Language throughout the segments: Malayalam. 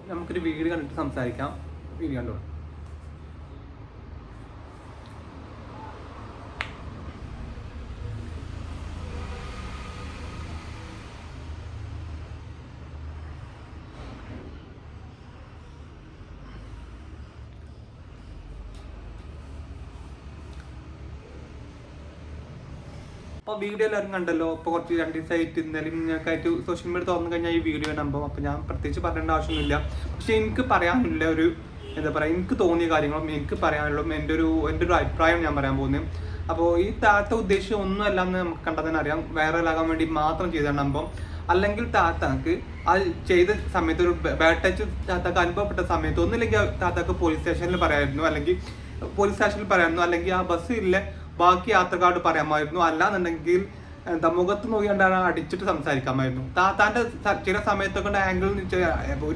നമുക്കൊരു വീഡിയോ കണ്ടിട്ട് സംസാരിക്കാം. വീഡിയോ കണ്ടോ. അപ്പോൾ വീഡിയോ എല്ലാവരും കണ്ടല്ലോ. ഇപ്പോൾ കുറച്ച് 2 ദിവസമായിട്ട് ഇന്നലെയും ഞങ്ങൾക്കായിട്ട് സോഷ്യൽ മീഡിയ തുറന്നു കഴിഞ്ഞാൽ ഈ വീഡിയോ കാണുമ്പോൾ അപ്പോൾ ഞാൻ പ്രത്യേകിച്ച് പറയേണ്ട ആവശ്യമൊന്നുമില്ല. പക്ഷേ എനിക്ക് പറയാനുള്ള ഒരു എന്താ പറയുക, എനിക്ക് തോന്നിയ കാര്യങ്ങളും എനിക്ക് പറയാനുള്ളൂ എൻ്റെ ഒരു അഭിപ്രായം ഞാൻ പറയാൻ പോകുന്നത്. അപ്പോൾ ഈ താത്ത ഉദ്ദേശിച്ച് ഒന്നും അല്ല എന്ന് നമുക്ക് കണ്ടാൽ തന്നെ അറിയാം. വൈറലാകാൻ വേണ്ടി മാത്രം ചെയ്തിട്ടുണ്ടാകുമ്പോൾ അല്ലെങ്കിൽ താത്താക്ക് അത് ചെയ്ത സമയത്ത് ഒരു ബാഡ് ടച്ച് താത്താക്ക് അനുഭവപ്പെട്ട സമയത്ത് ഒന്നില്ലെങ്കിൽ താത്താക്ക് പോലീസ് സ്റ്റേഷനിൽ പറയാമായിരുന്നു, അല്ലെങ്കിൽ ആ ബസ്സിലെ ബാക്കി യാത്രക്കാരോട് പറയാമായിരുന്നു. അല്ലാന്നുണ്ടെങ്കിൽ മുഖത്ത് നോക്കിയാണ്ടാണ് അടിച്ചിട്ട് സംസാരിക്കാമായിരുന്നു. താത്താന്റെ ചില സമയത്തൊക്കെ ഒരു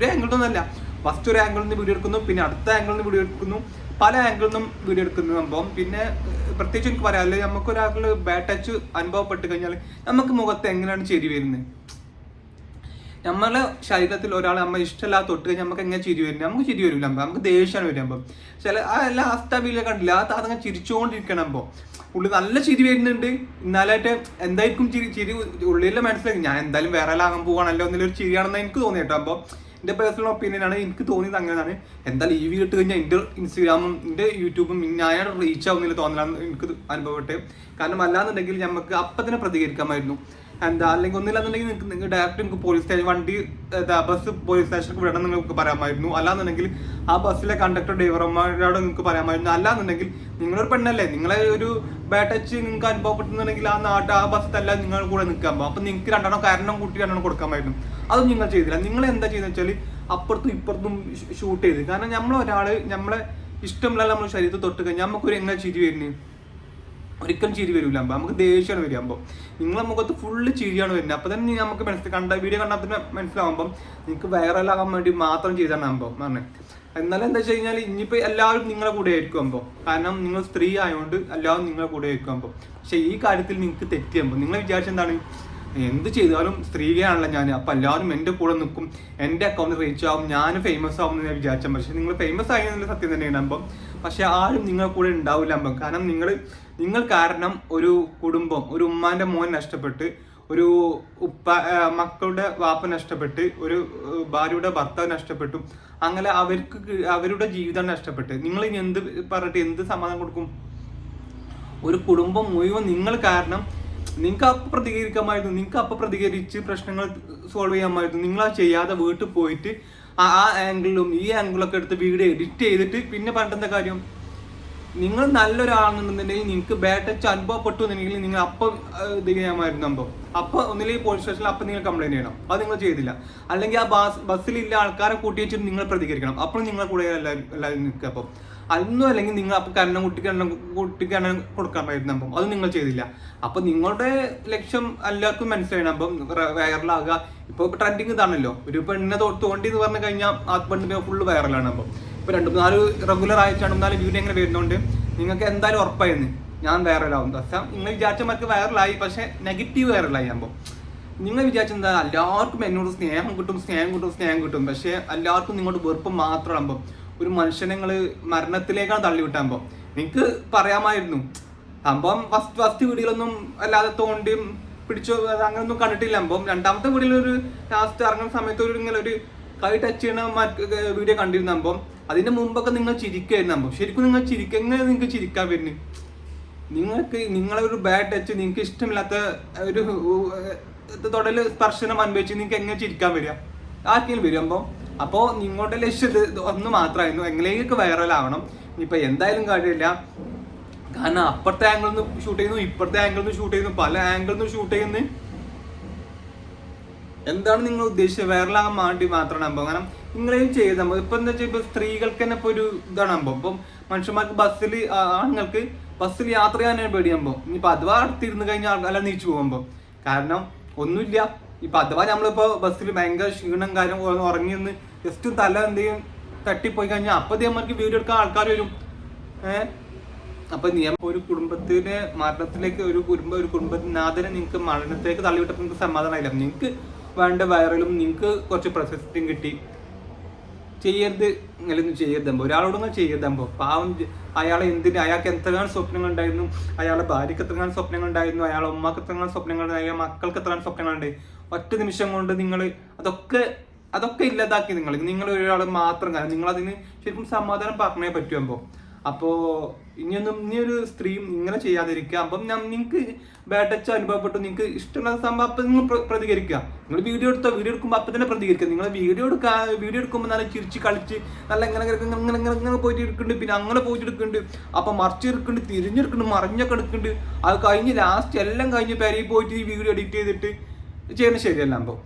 ആംഗിളിൽ നിന്നല്ല, ഫസ്റ്റ് ഒരു ആംഗിളിൽ നിന്ന് വീഡിയോ എടുക്കുന്നു, പിന്നെ അടുത്ത ആംഗിളിൽ നിന്ന് വീഡിയോ എടുക്കുന്നു, പല ആംഗിളിൽ നിന്നും വീഡിയോ എടുക്കുന്ന സംഭവം. പിന്നെ പ്രത്യേകിച്ച് എനിക്ക് പറയാം, അല്ലെങ്കിൽ നമുക്കൊരാൾക്ക് ബാഡ് ടച്ച് അനുഭവപ്പെട്ട് കഴിഞ്ഞാൽ നമുക്ക് മുഖത്ത് എങ്ങനെയാണ് ചിരി വരുന്നത്? നമ്മളെ ശരീരത്തിൽ ഒരാൾ നമ്മൾ ഇഷ്ടമില്ലാതെ തൊട്ട് കഴിഞ്ഞാൽ നമുക്ക് എങ്ങനെ ചിരി വരുന്നത്? നമുക്ക് ചിരി വരില്ല, നമുക്ക് ദേഷ്യമാണ് വരുമ്പോൾ. ചില ലാസ്റ്റ് വീഡിയോ കണ്ടില്ല, അതങ്ങനെ ചിരിച്ചുകൊണ്ടിരിക്കണം. ഉള്ളിൽ നല്ല ചിരി വരുന്നുണ്ട്, എന്നാലായിട്ട് എന്തായിരിക്കും ചിരി ഉള്ളിലെ മനസ്സിലാക്കി ഞാൻ എന്തായാലും വേറെ ആകാൻ പോവാണല്ലോ എന്നൊരു ചിരിയാണെന്ന് എനിക്ക് തോന്നി കേട്ടോ. അപ്പോൾ എൻ്റെ പേഴ്സണൽ ഒപ്പീനിയനാണ്, എനിക്ക് തോന്നിയത് അങ്ങനെയാണ്. എന്തായാലും ഈ വീഡിയോ ഇട്ട് കഴിഞ്ഞാൽ എൻ്റെ ഇൻസ്റ്റഗ്രാമും എൻ്റെ യൂട്യൂബും ഞാൻ റീച്ച് ആവുന്നില്ല തോന്നലാണ് എനിക്ക് അനുഭവപ്പെട്ടത്. കാരണം അല്ലാന്നുണ്ടെങ്കിൽ നമുക്ക് അപ്പം തന്നെ പ്രതികരിക്കാമായിരുന്നു. അല്ലെങ്കിൽ ഒന്നില്ലാന്നുണ്ടെങ്കിൽ നിങ്ങൾക്ക് ഡയറക്റ്റ് നിങ്ങൾക്ക് പോലീസ് സ്റ്റേഷൻ വണ്ടി ബസ് പോലീസ് സ്റ്റേഷനിലേക്ക് വിടണം നിങ്ങൾക്ക് പറയാമായിരുന്നു. അല്ലാന്നുണ്ടെങ്കിൽ ആ ബസ്സിലെ കണ്ടക്ടർ ഡ്രൈവർമാരോട് നിങ്ങൾക്ക് പറയാമായിരുന്നു. അല്ലാന്നുണ്ടെങ്കിൽ നിങ്ങളൊരു പെണ്ണല്ലേ, നിങ്ങളെ ഒരു ബാഡ് ടച്ച് നിങ്ങൾക്ക് അനുഭവപ്പെട്ടുന്നുണ്ടെങ്കിൽ ആ ബസ്സല്ല നിങ്ങൾ കൂടെ നിൽക്കാൻ പോകും. അപ്പം നിങ്ങൾക്ക് കാരണം കൂട്ടി 2 കൊടുക്കാമായിരുന്നു. അതും നിങ്ങൾ ചെയ്തില്ല. നിങ്ങൾ എന്താ ചെയ്യുന്നത് വെച്ചാൽ അപ്പുറത്തും ഇപ്പുറത്തും ഷൂട്ട് ചെയ്ത്. കാരണം നമ്മളെ ഇഷ്ടമില്ല നമ്മൾ ശരീരത്തിൽ തൊട്ട് കഴിഞ്ഞാൽ നമുക്കൊരു എങ്ങനെ ചിരി വരുന്നത്? ഒരിക്കലും ചിരി വരില്ല. നമുക്ക് ദേഷ്യമാണ് വരികയാകുമ്പോൾ നിങ്ങളെ മുഖത്ത് ഫുള്ള് ചിരിയാണ് വരുന്നത്. അപ്പം തന്നെ നമുക്ക് വീഡിയോ കണ്ടാൽ തന്നെ മനസ്സിലാവുമ്പം നിങ്ങൾക്ക് വൈറലാകാൻ വേണ്ടി മാത്രം ചെയ്താകുമ്പോൾ പറഞ്ഞത്. എന്നാലും എന്താ വെച്ച് കഴിഞ്ഞാൽ ഇനിയിപ്പോൾ എല്ലാവരും നിങ്ങളെ കൂടെ ആയിരിക്കുമ്പോൾ, കാരണം നിങ്ങൾ സ്ത്രീ ആയതുകൊണ്ട് എല്ലാവരും നിങ്ങളെ കൂടെ ആയിരിക്കുമ്പോൾ. പക്ഷേ ഈ കാര്യത്തിൽ നിങ്ങൾക്ക് തെറ്റിയുമ്പോൾ നിങ്ങൾ വിചാരിച്ചെന്താണ്, എന്ത് ചെയ്താലും സ്ത്രീയാണല്ലോ ഞാൻ, അപ്പം എല്ലാവരും എൻ്റെ കൂടെ നിൽക്കും, എൻ്റെ അക്കൗണ്ട് റീച്ച് ആവും, ഞാൻ ഫേമസ് ആവും എന്ന് ഞാൻ വിചാരിച്ചാൽ. പക്ഷേ നിങ്ങൾ ഫേമസ് ആയി എന്നുള്ള സത്യം തന്നെയാണ് അപ്പം. പക്ഷെ ആരും നിങ്ങളെ കൂടെ ഉണ്ടാവില്ല അപ്പം. കാരണം നിങ്ങൾ കാരണം ഒരു കുടുംബം, ഒരു ഉമ്മാൻ്റെ മോൻ നഷ്ടപ്പെട്ട്, ഒരു മക്കളുടെ വാപ്പ നഷ്ടപ്പെട്ട്, ഒരു ഭാര്യയുടെ ഭർത്താവ് നഷ്ടപ്പെട്ടു, അങ്ങനെ അവരുടെ ജീവിതം നഷ്ടപ്പെട്ട് നിങ്ങൾ ഇനി എന്ത് പറഞ്ഞിട്ട് എന്ത് സമാധാനം കൊടുക്കും? ഒരു കുടുംബം മുഴുവൻ നിങ്ങൾ കാരണം നിങ്ങൾക്ക് അപ്പം പ്രതികരിക്കാമായിരുന്നു. നിങ്ങൾക്ക് അപ്പം പ്രതികരിച്ച് പ്രശ്നങ്ങൾ സോൾവ് ചെയ്യാമായിരുന്നു. നിങ്ങളത് ചെയ്യാതെ വീട്ടിൽ പോയിട്ട് ആ ആംഗിളിലും ഈ ആംഗിളൊക്കെ എടുത്ത് വീഡിയോ എഡിറ്റ് ചെയ്തിട്ട് പിന്നെ പറഞ്ഞെന്താ കാര്യം? നിങ്ങൾ നല്ലൊരാളെന്നുണ്ടെങ്കിൽ നിങ്ങൾക്ക് ബാഡ് ടച്ച് അനുഭവപ്പെട്ടു എന്നുണ്ടെങ്കിൽ നിങ്ങൾ അപ്പം ഇത് ചെയ്യാമായിരുന്നു. അപ്പോൾ ഒന്നില്ലെങ്കിൽ പോലീസ് സ്റ്റേഷനിൽ അപ്പം നിങ്ങൾ കംപ്ലൈൻറ്റ് ചെയ്യണം. അത് നിങ്ങൾ ചെയ്തില്ല. അല്ലെങ്കിൽ ആ ബസ്സിലില്ല ആൾക്കാരെ കൂട്ടി വെച്ചിട്ട് നിങ്ങൾ പ്രതികരിക്കണം. അപ്പോൾ നിങ്ങളെ കൂടെ എല്ലാവരും നിൽക്കുക. അപ്പം അതൊന്നും അല്ലെങ്കിൽ നിങ്ങൾ അപ്പം കുട്ടിക്ക് കൊടുക്കാമായിരുന്നു. അപ്പം അത് നിങ്ങൾ ചെയ്തില്ല. അപ്പം നിങ്ങളുടെ ലക്ഷ്യം എല്ലാവർക്കും മനസ്സിലായണം. അപ്പം വൈറലാകുക. ഇപ്പോൾ ട്രെൻഡിങ് ഇതാണല്ലോ, ഒരു പെണ്ണിനെ തോണ്ടി എന്ന് പറഞ്ഞു കഴിഞ്ഞാൽ ആ പെണ്ണിന് ഫുള്ള് വൈറലാണ്. അപ്പം ഇപ്പോൾ 2-4 റെഗുലർ ആയിട്ട് 2-4 വീഡിയോ എങ്ങനെ വരുന്നതുകൊണ്ട് നിങ്ങൾക്ക് എന്തായാലും ഉറപ്പായിരുന്നു ഞാൻ വൈറലാവും. പക്ഷേ നിങ്ങൾ വിചാരിച്ചമാർക്ക് വൈറലായി, പക്ഷേ നെഗറ്റീവ് വൈറലായി. ആകുമ്പോൾ നിങ്ങൾ വിചാരിച്ചെന്താ എല്ലാവർക്കും എന്നോട് സ്നേഹം കിട്ടും. പക്ഷേ എല്ലാവർക്കും നിങ്ങളുടെ വെറുപ്പ് മാത്രമാകുമ്പോൾ ഒരു മനുഷ്യനെ നിങ്ങൾ മരണത്തിലേക്കാണ് തള്ളിവിട്ടാകുമ്പോൾ നിങ്ങൾക്ക് പറയാമായിരുന്നു. സംഭവം ഫസ്റ്റ് വീഡിയോയിലൊന്നും അല്ലാതെ തോണ്ടിയും പിടിച്ചോ അങ്ങനെയൊന്നും കണ്ടിട്ടില്ല. അപ്പം 2ാമത്തെ വീഡിയോയിൽ ഒരു ലാസ്റ്റ് ഇറങ്ങുന്ന സമയത്ത് ഒരു കൈ ടച്ച് ചെയ്യുന്ന വീഡിയോ കണ്ടിരുന്ന. അപ്പം അതിന്റെ മുമ്പൊക്കെ നിങ്ങൾ ചിരിക്കായിരുന്നു. ശരിക്കും നിങ്ങൾ എങ്ങനെ നിങ്ങൾക്ക് ചിരിക്കാൻ വരുന്നത്? നിങ്ങളെ ഒരു ബാഡ് ടച്ച്, നിങ്ങൾക്ക് ഇഷ്ടമില്ലാത്ത ഒരു തൊടൽ സ്പർശനം അനുഭവിച്ച് നിങ്ങൾക്ക് എങ്ങനെ ചിരിക്കാൻ വരിക? ആർക്കെങ്കിലും വരും. അപ്പോൾ നിങ്ങളുടെ ലക്ഷ്യം ഒന്ന് മാത്രമായിരുന്നു, എങ്ങനെയൊക്കെ വൈറലാവണം. ഇനിയിപ്പോൾ എന്തായാലും കാര്യമില്ല. കാരണം അപ്പുറത്തെ ആംഗിളിൽ നിന്ന് ഷൂട്ട് ചെയ്യുന്നു, ഇപ്പുറത്തെ ആംഗിളിൽ നിന്ന് ഷൂട്ട് ചെയ്യുന്നു, പല ആംഗിളിൽ നിന്ന് ഷൂട്ട് ചെയ്യുന്നു. എന്താണ് നിങ്ങൾ ഉദ്ദേശിച്ചത്? വൈറലാകാൻ വേണ്ടി മാത്രമാണ്. കാരണം നിങ്ങളെയും ചെയ്ത് ഇപ്പൊ എന്താ വെച്ചാൽ ഇപ്പൊ സ്ത്രീകൾക്ക് തന്നെ ഇപ്പൊ ഒരു ഇതാണ്. ഇപ്പം മനുഷ്യന്മാർക്ക് ആണുങ്ങൾക്ക് ബസ്സിൽ യാത്ര ചെയ്യാനാണ് പേടിയാകുമ്പോൾ. ഇനിയിപ്പോൾ അഥവാ അടുത്തിരുന്ന് കഴിഞ്ഞാൽ അല്ല നീച്ചു പോകുമ്പോൾ, കാരണം ഒന്നുമില്ല. ഇപ്പൊ അഥവാ നമ്മളിപ്പോ ബസ്സിൽ ഭയങ്കര ക്ഷീണം കാര്യം ഉറങ്ങി നിന്ന് ജസ്റ്റ് തല എന്തെങ്കിലും തട്ടിപ്പോയി കഴിഞ്ഞാൽ അപ്പൊ നമ്മൾക്ക് വീഡിയോ എടുക്കാൻ ആൾക്കാർ വരും. അപ്പൊ ഒരു കുടുംബത്തിന്റെ മരണത്തിലേക്ക് ഒരു കുടുംബനാഥനെ നിങ്ങൾക്ക് മരണത്തിലേക്ക് തള്ളിവിട്ടപ്പോൾ നിങ്ങൾക്ക് സമാധാനമായില്ല. നിങ്ങൾക്ക് വേണ്ട വൈറലും നിങ്ങൾക്ക് കുറച്ച് പ്രശസ്തിയും കിട്ടി. ചെയ്യരുത്, ഇങ്ങനെയൊന്നും ചെയ്യരുതമ്പോ, ഒരാളോടൊന്നും ചെയ്യരുതമ്പോ. പാവം അയാളെ എന്തിന്, അയാൾക്ക് എത്രയാണ് സ്വപ്നങ്ങൾ ഉണ്ടായിരുന്നു, അയാളുടെ ഭാര്യക്ക് എത്രയാണ് സ്വപ്നങ്ങൾ ഉണ്ടായിരുന്നു, അയാളുടെ ഉമ്മക്ക് എത്രയാണ് സ്വപ്നങ്ങൾ ഉണ്ടായി, അയാളുടെ മക്കൾക്ക് എത്രയാണ് സ്വപ്നങ്ങളുണ്ട്. ഒറ്റ നിമിഷം കൊണ്ട് നിങ്ങൾ അതൊക്കെ ഇല്ലാതാക്കി. നിങ്ങൾ ഒരാൾ മാത്രം കാരണം നിങ്ങളതിന് ശരിക്കും സമാധാനം പറഞ്ഞേ പറ്റുമ്പോൾ. അപ്പോൾ ഇനിയൊരു സ്ത്രീയും ഇങ്ങനെ ചെയ്യാതിരിക്കുക. അപ്പം നിങ്ങൾക്ക് ബാഡ് ടച്ച് അനുഭവപ്പെട്ടു, നിങ്ങൾക്ക് ഇഷ്ടമുള്ള സംഭവം അപ്പം നിങ്ങൾ പ്രതികരിക്കുക. നിങ്ങൾ വീഡിയോ എടുക്കുമ്പോൾ അപ്പം തന്നെ പ്രതികരിക്കുക. നിങ്ങൾ വീഡിയോ എടുക്കുമ്പോൾ നല്ല ചിരിച്ച് കളിച്ച് നല്ല ഇങ്ങനെ പോയിട്ട് എടുക്കുന്നുണ്ട്, പിന്നെ അങ്ങനെ പോയിട്ട് എടുക്കുന്നുണ്ട്, അപ്പം മറിച്ചെടുക്കുന്നുണ്ട്, തിരിഞ്ഞെടുക്കുന്നുണ്ട്, മറിഞ്ഞൊക്കെ എടുക്കുന്നുണ്ട്. അത് കഴിഞ്ഞ് ലാസ്റ്റ് എല്ലാം കഴിഞ്ഞ് പെരയിൽ പോയിട്ട് ഈ വീഡിയോ എഡിറ്റ് ചെയ്തിട്ട് ചെയ്യുന്നത് ശരിയല്ല അപ്പോൾ.